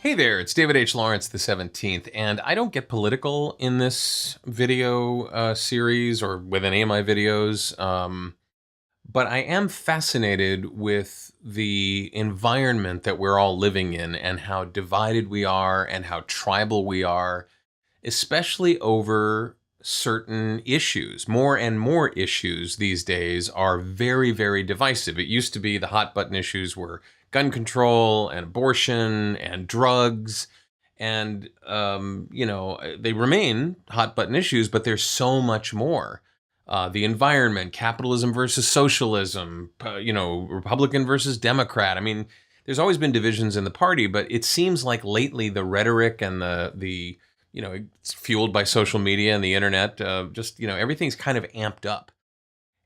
Hey there, it's David H. Lawrence the 17th, and I don't get political in this video series or with any of my videos, but I am fascinated with the environment that we're all living in and how divided we are and how tribal we are, especially over certain issues. More and more issues these days are very, very divisive. It used to be the hot button issues were gun control and abortion and drugs. And, they remain hot button issues, but there's so much more. The environment, capitalism versus socialism, Republican versus Democrat. I mean, there's always been divisions in the party, but it seems like lately the rhetoric and it's fueled by social media and the internet. Everything's kind of amped up.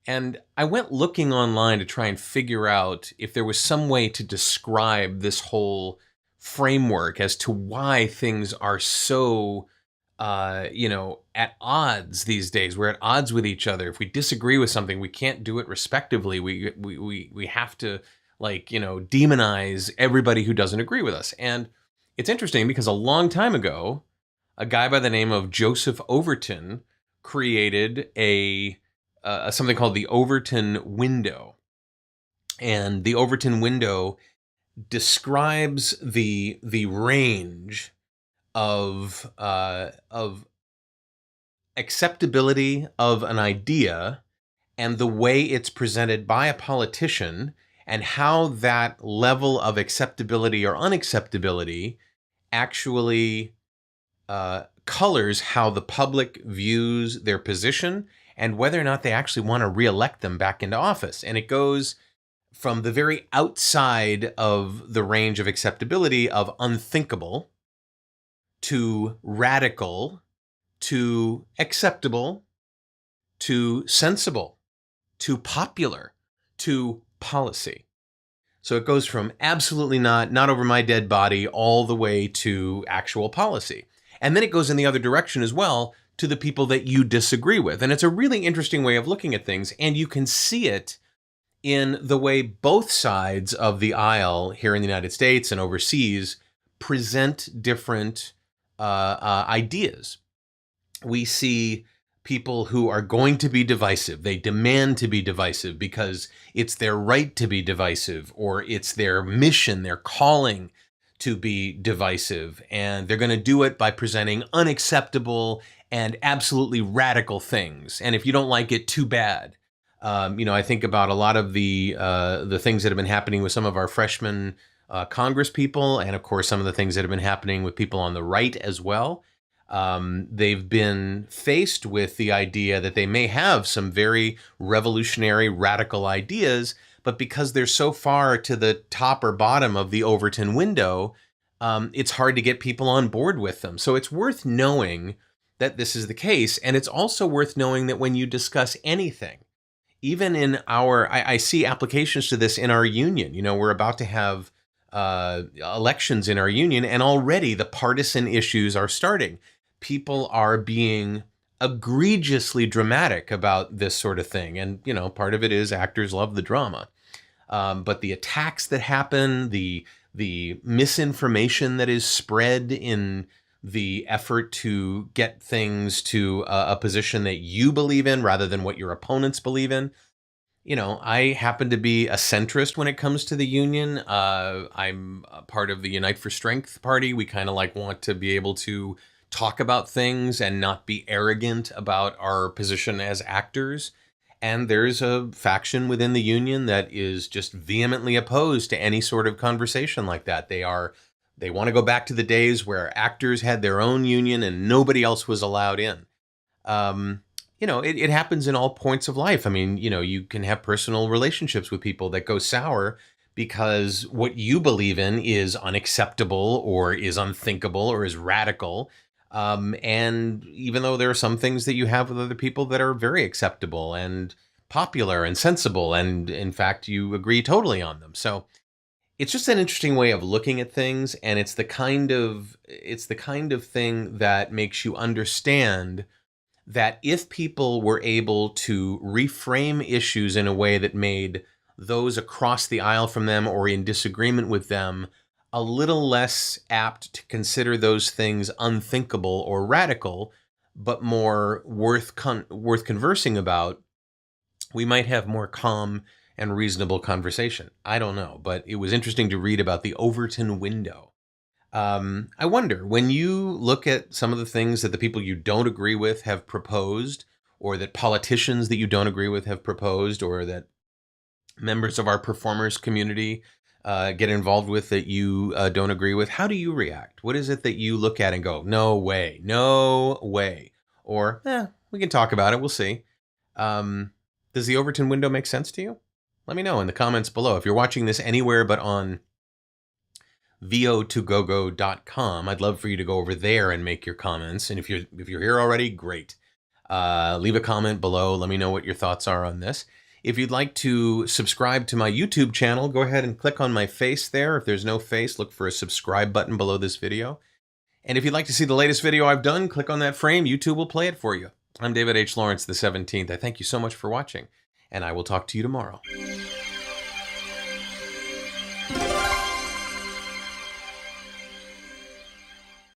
And I went looking online to try and figure out if there was some way to describe this whole framework as to why things are so, at odds these days. We're at odds with each other. If we disagree with something, we can't do it respectively. We have to demonize everybody who doesn't agree with us. And it's interesting because a long time ago, a guy by the name of Joseph Overton created something called the Overton Window. And the Overton Window describes the range of acceptability of an idea and the way it's presented by a politician and how that level of acceptability or unacceptability actually colors how the public views their position and whether or not they actually want to reelect them back into office. And it goes from the very outside of the range of acceptability of unthinkable to radical to acceptable to sensible to popular to policy. So it goes from absolutely not over my dead body all the way to actual policy. And then it goes in the other direction as well to the people that you disagree with. And it's a really interesting way of looking at things. And you can see it in the way both sides of the aisle here in the United States and overseas present different ideas. We see people who are going to be divisive. They demand to be divisive because it's their right to be divisive, or it's their mission, their calling to be divisive. And they're going to do it by presenting unacceptable and absolutely radical things. And if you don't like it, too bad. I think about a lot of the things that have been happening with some of our freshman Congress people, and of course some of the things that have been happening with people on the right as well. They've been faced with the idea that they may have some very revolutionary, radical ideas, but because they're so far to the top or bottom of the Overton window, it's hard to get people on board with them. So it's worth knowing that this is the case. And it's also worth knowing that when you discuss anything, even in I see applications to this in our union. We're about to have elections in our union, and already the partisan issues are starting. People are being egregiously dramatic about this sort of thing. And, part of it is actors love the drama. But the attacks that happen, the misinformation that is spread in the effort to get things to a position that you believe in rather than what your opponents believe in. I happen to be a centrist when it comes to the union. I'm a part of the Unite for Strength party. We kind of want to be able to talk about things and not be arrogant about our position as actors. And there's a faction within the union that is just vehemently opposed to any sort of conversation like that. They want to go back to the days where actors had their own union and nobody else was allowed in. It happens in all points of life. I mean, you can have personal relationships with people that go sour because what you believe in is unacceptable or is unthinkable or is radical. And even though there are some things that you have with other people that are very acceptable and popular and sensible, and in fact, you agree totally on them. So it's just an interesting way of looking at things, and it's the kind of thing that makes you understand that if people were able to reframe issues in a way that made those across the aisle from them or in disagreement with them a little less apt to consider those things unthinkable or radical, but more worth conversing about, we might have more calm and reasonable conversation. I don't know, but it was interesting to read about the Overton Window. I wonder, when you look at some of the things that the people you don't agree with have proposed, or that politicians that you don't agree with have proposed, or that members of our performers community get involved with that you don't agree with, how do you react? What is it that you look at and go, no way, no way? Or, we can talk about it, we'll see. Does the Overton Window make sense to you? Let me know in the comments below. If you're watching this anywhere but on vo2gogo.com, I'd love for you to go over there and make your comments. And if you're here already, great. Leave a comment below. Let me know what your thoughts are on this. If you'd like to subscribe to my YouTube channel, go ahead and click on my face there. If there's no face, look for a subscribe button below this video. And if you'd like to see the latest video I've done, click on that frame. YouTube will play it for you. I'm David H. Lawrence, the 17th. I thank you so much for watching, and I will talk to you tomorrow.